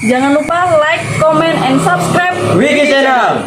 Jangan lupa like, comment, and subscribe Wiki Channel.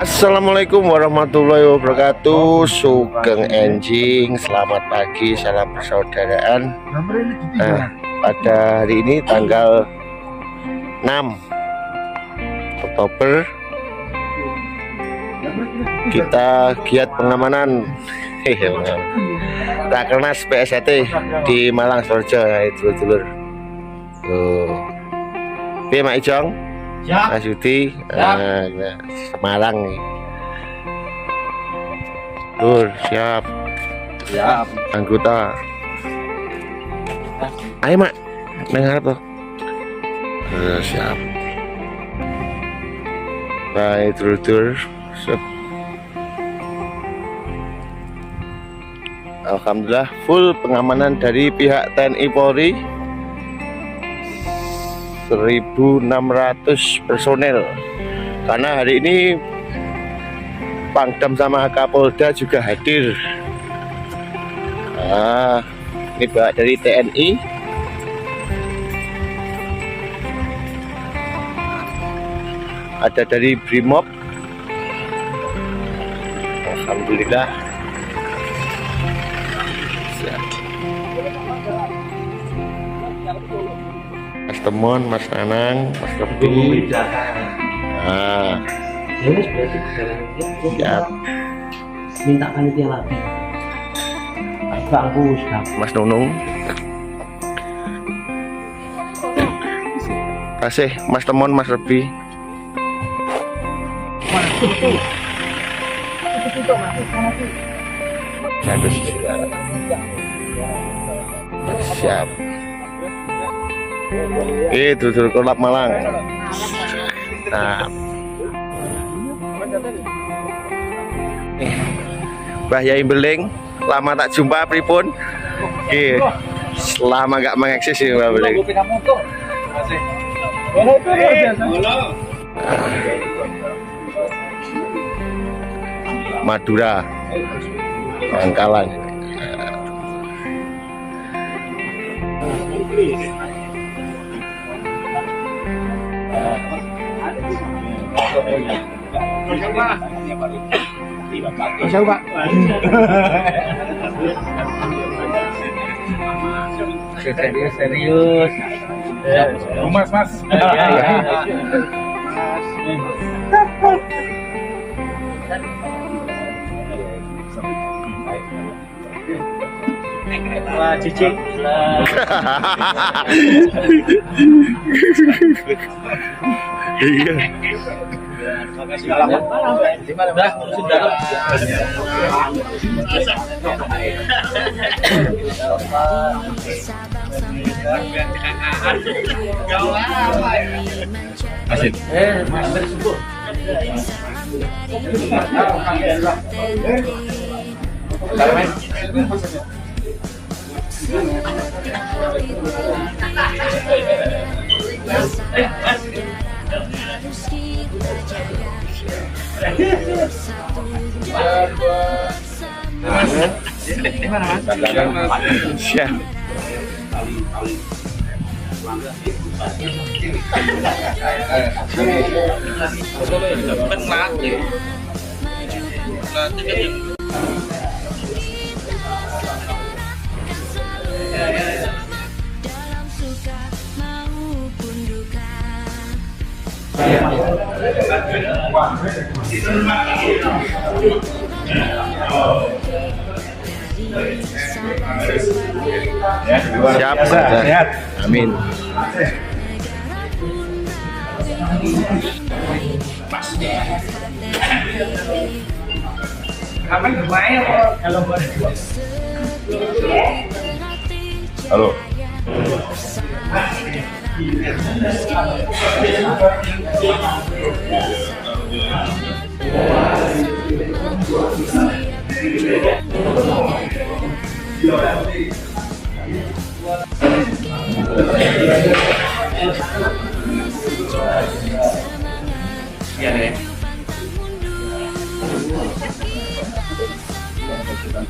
Assalamualaikum warahmatullahi wabarakatuh. Sugeng Enjing, selamat pagi, salam persaudaraan. Pada hari ini tanggal 6 Oktober kita giat pengamanan Rakernas PSAT di Malang Sorja, itu dulur. Piye Mak Ijong? Mas Yudi, Semarang nih. Tur, siap. Siap. Anggota. Ayo Mak, dengar tuh. Siap. Baik, tur. Alhamdulillah full pengamanan dari pihak TNI Polri. 1.600 personel, karena hari ini Pangdam sama Kapolda juga hadir. Ini bawa dari TNI, ada dari Brimob. Alhamdulillah. Mas Temon, Mas Nanang, Mas Kepi. Siap. Minta panitia lagi. Bagus, Mas Nunung. Kasih Mas Temon, Mas Rebi. Siap. Itu Kolab Malang. Nah, Mbah Yai Beling, lama tak jumpa pripun? Lama gak mengeksis ya Mbah Beling. Madura, Bangkalan. Coba. Serius. Mas. Wah, cicing. Iya. Siap. Siap, sehat. Amin. Halo. Ya.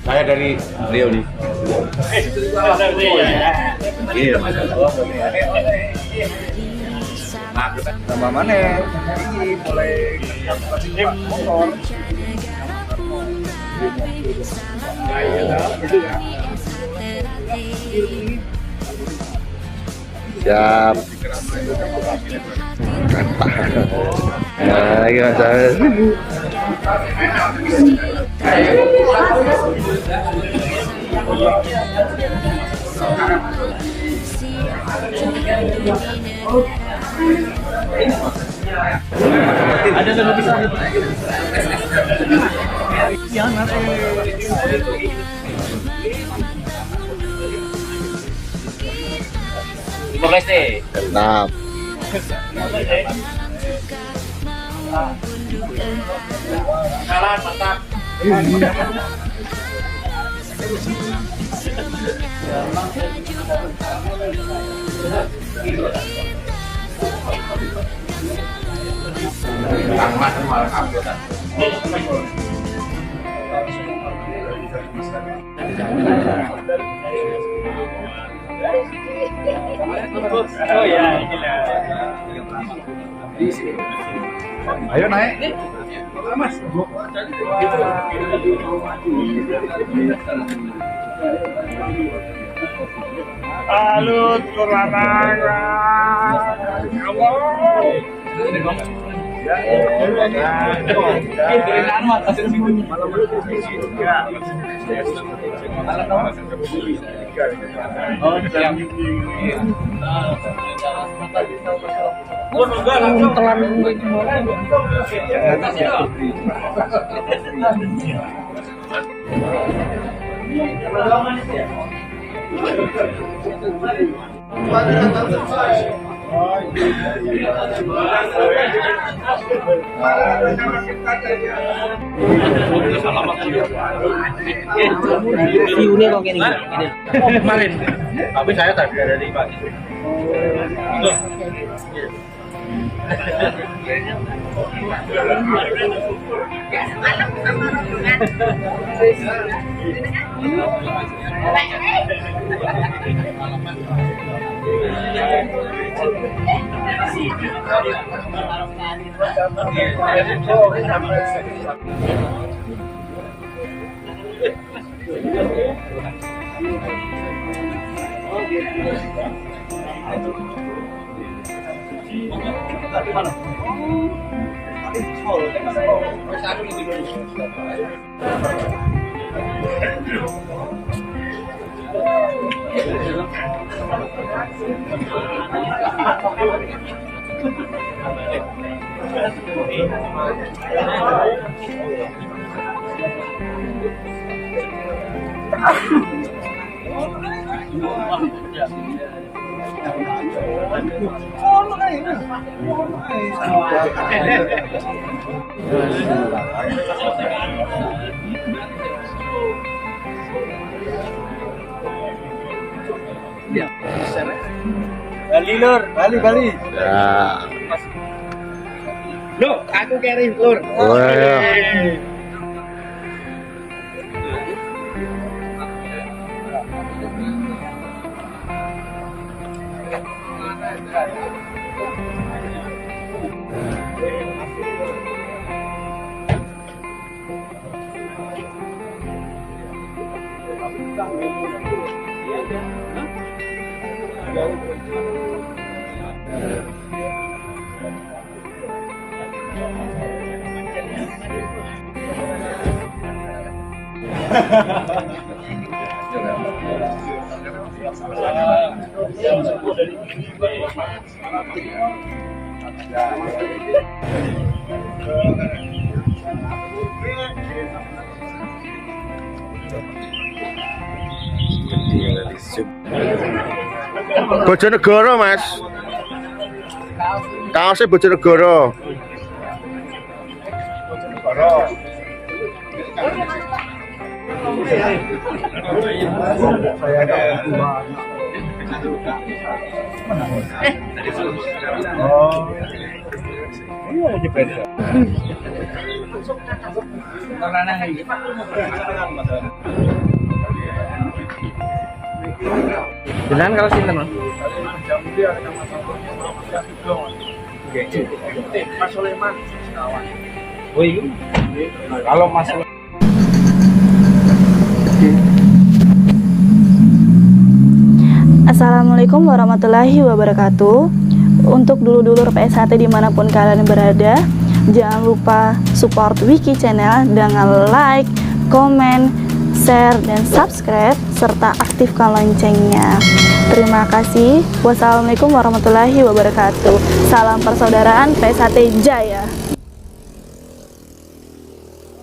Saya dari Rio nih. Iya, Sama mana? Ini mulai motor. siap. Nah, iya saya. Ada yang bisa. Jangan Terima kasih. Nah, Jalan mantap. Oh ya, inilah. Ayo naik. Mas. Alut kuranaga. View-nya kok gini. Kemarin. Tapi saya tadi dari pagi. Bali lur, Bali. ya. Loh, aku carry lur. Wah. Bojonegoro, Mas. Kaosnya Bojonegoro. Jangan kalau sinten, Mas. Mas Soleman kawan. Oh iya. Kalau masalah Assalamualaikum warahmatullahi wabarakatuh. Untuk dulur-dulur PSHT dimanapun kalian berada, jangan lupa support Wiki Channel dengan like, komen, share, dan subscribe, serta aktifkan loncengnya. Terima kasih. Wassalamualaikum warahmatullahi wabarakatuh. Salam persaudaraan PSHT Jaya.